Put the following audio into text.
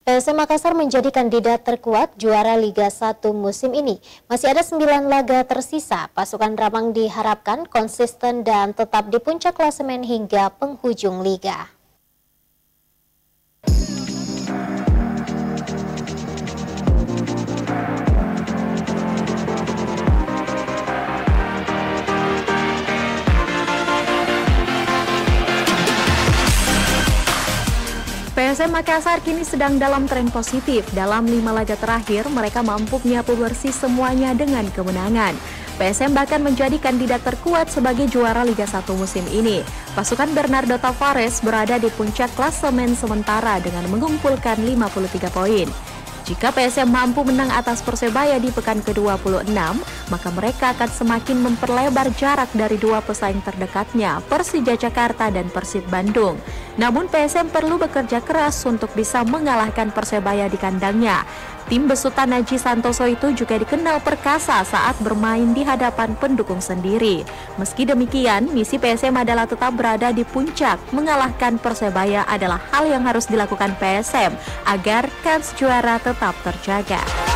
PSM Makassar menjadi kandidat terkuat juara Liga 1 musim ini. Masih ada 9 laga tersisa. Pasukan Ramang diharapkan konsisten dan tetap di puncak klasemen hingga penghujung liga. PSM Makassar kini sedang dalam tren positif. Dalam 5 laga terakhir, mereka mampu menyapu bersih semuanya dengan kemenangan. PSM bahkan menjadi kandidat terkuat sebagai juara Liga 1 musim ini. Pasukan Bernardo Tavares berada di puncak klasemen sementara dengan mengumpulkan 53 poin. Jika PSM mampu menang atas Persebaya di pekan ke-26, maka mereka akan semakin memperlebar jarak dari dua pesaing terdekatnya, Persija Jakarta dan Persib Bandung. Namun PSM perlu bekerja keras untuk bisa mengalahkan Persebaya di kandangnya. Tim besutan Naji Santoso itu juga dikenal perkasa saat bermain di hadapan pendukung sendiri. Meski demikian, misi PSM adalah tetap berada di puncak. Mengalahkan Persebaya adalah hal yang harus dilakukan PSM agar kans juara tetap terjaga.